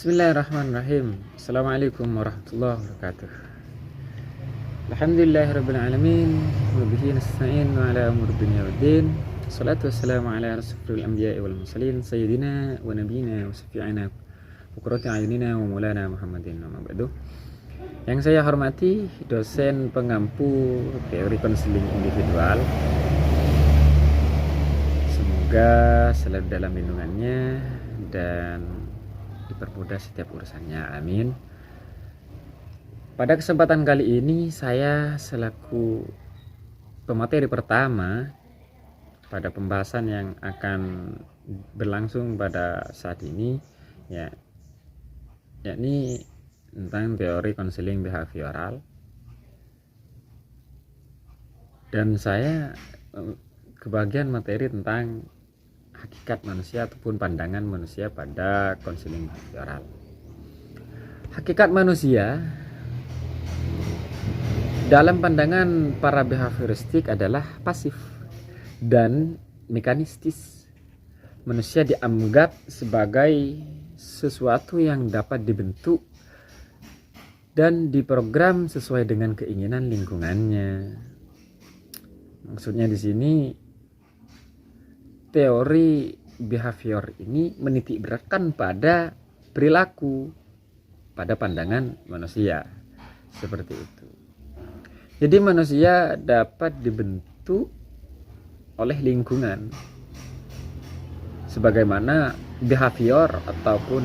Bismillahirrahmanirrahim. Assalamualaikum warahmatullahi wabarakatuh. Alhamdulillahirabbil alamin wa bihi nasta'in ala umuri dunya waddin. Wassalatu wassalamu ala rasulil anbiya'i wal mursalin sayyidina wa nabiyyina wa syafi'ina wa qurrati a'yunina wa maulana Muhammadin wa ba'du. Yang saya hormati dosen pengampu teori konseling individual. Semoga selalu dalam lindungannya dan dipermudah setiap urusannya, amin. Pada kesempatan kali ini saya selaku pemateri pertama pada pembahasan yang akan berlangsung pada saat ini, yakni tentang teori konseling behavioral, dan saya kebagian materi tentang hakikat manusia ataupun pandangan manusia pada konseling behavioral. Hakikat manusia dalam pandangan para behavioristik adalah pasif dan mekanistis. Manusia dianggap sebagai sesuatu yang dapat dibentuk dan diprogram sesuai dengan keinginan lingkungannya. Maksudnya di sini teori behavior ini menitik beratkan pada perilaku, pada pandangan manusia, seperti itu. Jadi manusia dapat dibentuk oleh lingkungan sebagaimana behavior ataupun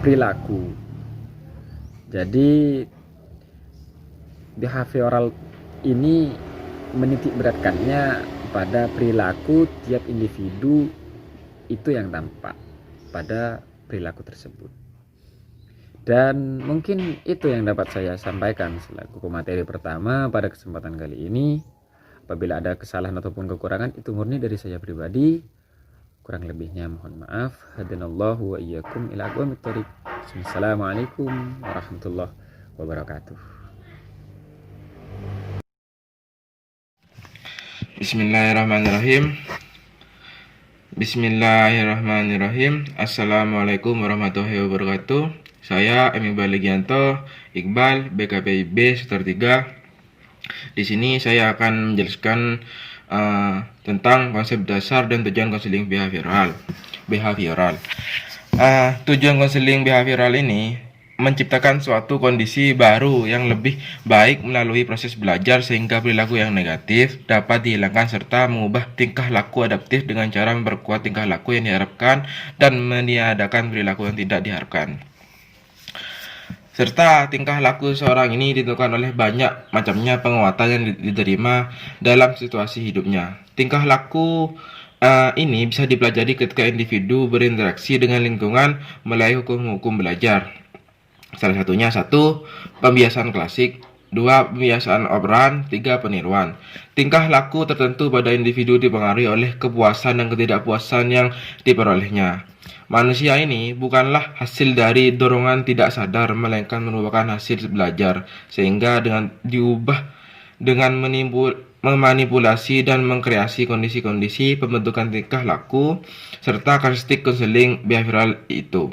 perilaku. Jadi behavioral ini menitik beratkannya pada perilaku tiap individu itu yang tampak pada perilaku tersebut. Dan mungkin itu yang dapat saya sampaikan selaku pemateri pertama pada kesempatan kali ini. Apabila ada kesalahan ataupun kekurangan, itu murni dari saya pribadi. Kurang lebihnya mohon maaf. Hadanallahu wa iyyakum ila aqwamit thoriq. Assalamualaikum warahmatullahi wabarakatuh. Bismillahirrahmanirrahim. Bismillahirrahmanirrahim. Assalamualaikum warahmatullahi wabarakatuh. Saya Iqbal Legianto, Iqbal, BKPIB Semester 3. Di sini saya akan menjelaskan tentang konsep dasar dan tujuan konseling behavioral. Tujuan konseling behavioral ini menciptakan suatu kondisi baru yang lebih baik melalui proses belajar sehingga perilaku yang negatif dapat dihilangkan serta mengubah tingkah laku adaptif dengan cara memperkuat tingkah laku yang diharapkan dan meniadakan perilaku yang tidak diharapkan. Serta tingkah laku seorang ini ditentukan oleh banyak macamnya penguatan yang diterima dalam situasi hidupnya. Tingkah laku ini bisa dipelajari ketika individu berinteraksi dengan lingkungan melalui hukum-hukum belajar. Salah satunya 1. Pembiasaan klasik, 2. Pembiasaan operan, 3. Peniruan. Tingkah laku tertentu pada individu dipengaruhi oleh kepuasan dan ketidakpuasan yang diperolehnya. Manusia ini bukanlah hasil dari dorongan tidak sadar, melainkan merupakan hasil belajar, sehingga dengan diubah dengan memanipulasi dan mengkreasi kondisi-kondisi pembentukan tingkah laku serta karakteristik konseling behavioral itu.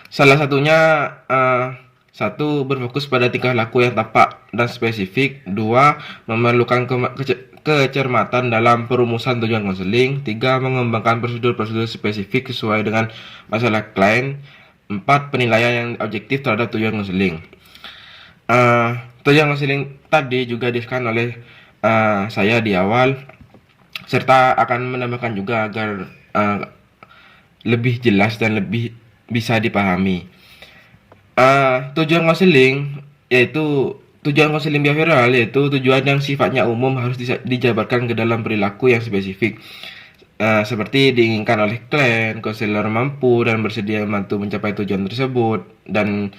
Salah satunya 1. Berfokus pada tingkah laku yang tampak dan spesifik. 2. Memerlukan kecermatan dalam perumusan tujuan konseling. 3. Mengembangkan prosedur-prosedur spesifik sesuai dengan masalah klien. 4. Penilaian yang objektif terhadap tujuan konseling. Tujuan konseling tadi juga disebutkan oleh saya di awal, serta akan menambahkan juga agar lebih jelas dan lebih bisa dipahami. Tujuan konseling behavioral yaitu tujuan yang sifatnya umum harus dijabarkan ke dalam perilaku yang spesifik, seperti diinginkan oleh klien. Konselor mampu dan bersedia membantu mencapai tujuan tersebut, dan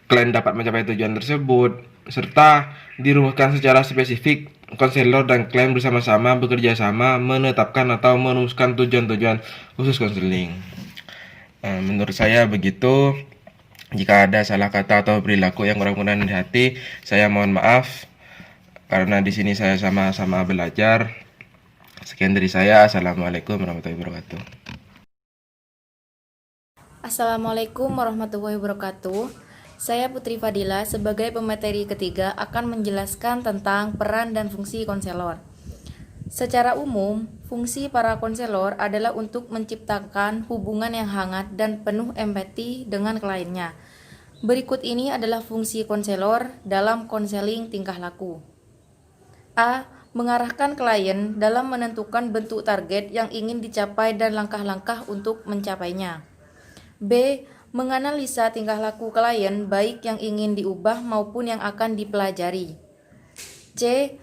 klien dapat mencapai tujuan tersebut, serta dirumuskan secara spesifik. Konselor dan klien bersama-sama bekerja sama menetapkan atau merumuskan tujuan-tujuan khusus konseling. Menurut saya begitu. Jika ada salah kata atau perilaku yang kurang berkenan di hati, saya mohon maaf, karena di sini saya sama-sama belajar. Sekian dari saya. Assalamualaikum warahmatullahi wabarakatuh. Assalamualaikum warahmatullahi wabarakatuh. Saya Putri Fadila sebagai pemateri ketiga akan menjelaskan tentang peran dan fungsi konselor. Secara umum, fungsi para konselor adalah untuk menciptakan hubungan yang hangat dan penuh empati dengan kliennya. Berikut ini adalah fungsi konselor dalam konseling tingkah laku. A. Mengarahkan klien dalam menentukan bentuk target yang ingin dicapai dan langkah-langkah untuk mencapainya. B. Menganalisa tingkah laku klien baik yang ingin diubah maupun yang akan dipelajari. C.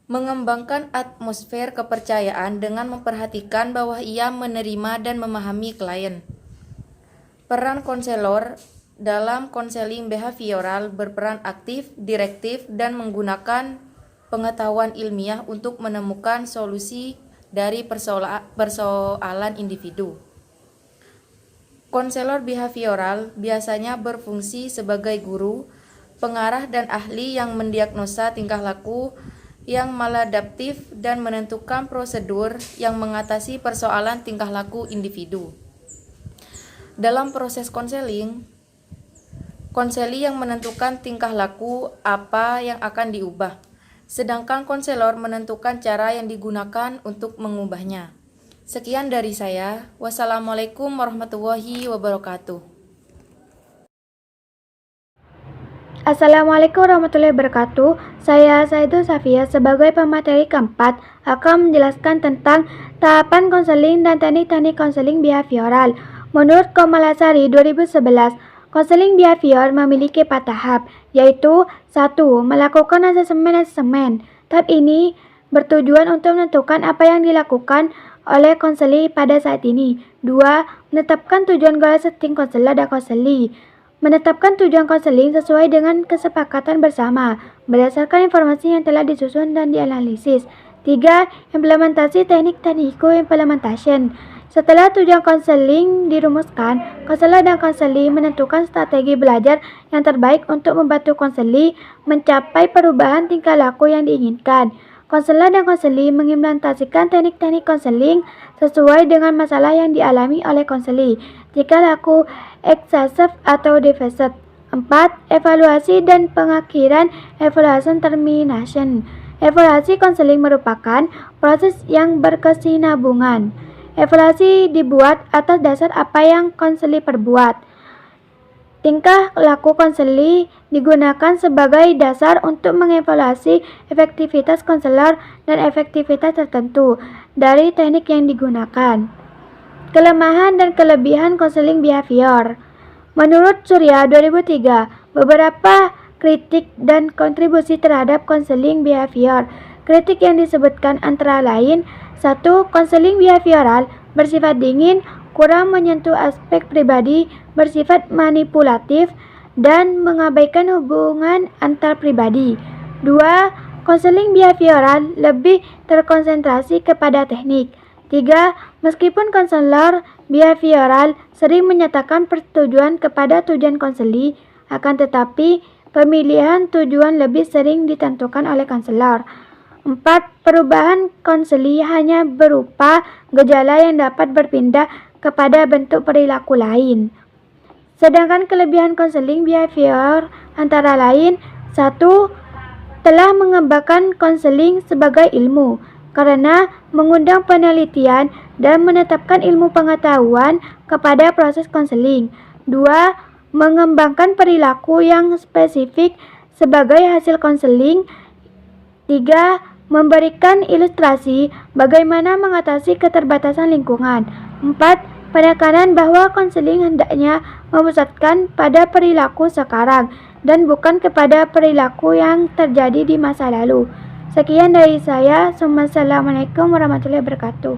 Mengembangkan atmosfer kepercayaan dengan memperhatikan bahwa ia menerima dan memahami klien. Peran konselor dalam konseling behavioral berperan aktif, direktif, dan menggunakan pengetahuan ilmiah untuk menemukan solusi dari persoalan individu. Konselor behavioral biasanya berfungsi sebagai guru, pengarah dan ahli yang mendiagnosa tingkah laku yang maladaptif dan menentukan prosedur yang mengatasi persoalan tingkah laku individu. Dalam proses konseling, konseli yang menentukan tingkah laku apa yang akan diubah, sedangkan konselor menentukan cara yang digunakan untuk mengubahnya. Sekian dari saya. Wassalamualaikum warahmatullahi wabarakatuh. Assalamualaikum warahmatullahi wabarakatuh. Saya Saidul Safia sebagai pemateri keempat akan menjelaskan tentang tahapan konseling dan teknik-teknik konseling behavioral. Menurut Komalasari 2011, konseling behavior memiliki 4 tahap, yaitu 1. Melakukan asesmen. Tahap ini bertujuan untuk menentukan apa yang dilakukan oleh konseli pada saat ini. 2. Menetapkan tujuan goal setting konselor dan konseli. Menetapkan tujuan konseling sesuai dengan kesepakatan bersama berdasarkan informasi yang telah disusun dan dianalisis. 3. Implementasi teknik implementation. Setelah tujuan konseling dirumuskan, konselor dan konseli menentukan strategi belajar yang terbaik untuk membantu konseli mencapai perubahan tingkah laku yang diinginkan. Konselor dan konseli mengimplementasikan teknik-teknik konseling sesuai dengan masalah yang dialami oleh konseli. Tingkah laku excessive atau deficit. 4. Evaluasi dan pengakhiran evaluation termination. Evaluasi konseling merupakan proses yang berkesinambungan. Evaluasi dibuat atas dasar apa yang konseli perbuat. Tingkah laku konseli digunakan sebagai dasar untuk mengevaluasi efektivitas konselor dan efektivitas tertentu dari teknik yang digunakan. Kelemahan dan kelebihan konseling behavior. Menurut Surya 2003, beberapa kritik dan kontribusi terhadap konseling behavior. Kritik yang disebutkan antara lain: 1. Konseling behavioral bersifat dingin, kurang menyentuh aspek pribadi, bersifat manipulatif, dan mengabaikan hubungan antar pribadi. 2. Konseling behavioral lebih terkonsentrasi kepada teknik. 3. Meskipun konselor behavioral sering menyatakan persetujuan kepada tujuan konseli, akan tetapi pemilihan tujuan lebih sering ditentukan oleh konselor. 4. Perubahan konseli hanya berupa gejala yang dapat berpindah kepada bentuk perilaku lain. Sedangkan kelebihan konseling behavior antara lain: 1. Telah mengembangkan konseling sebagai ilmu karena mengundang penelitian dan menetapkan ilmu pengetahuan kepada proses konseling. 2. Mengembangkan perilaku yang spesifik sebagai hasil konseling. 3. Memberikan ilustrasi bagaimana mengatasi keterbatasan lingkungan. 4. Penekanan bahwa konseling hendaknya memusatkan pada perilaku sekarang dan bukan kepada perilaku yang terjadi di masa lalu. Sekian dari saya. Wassalamualaikum warahmatullahi wabarakatuh.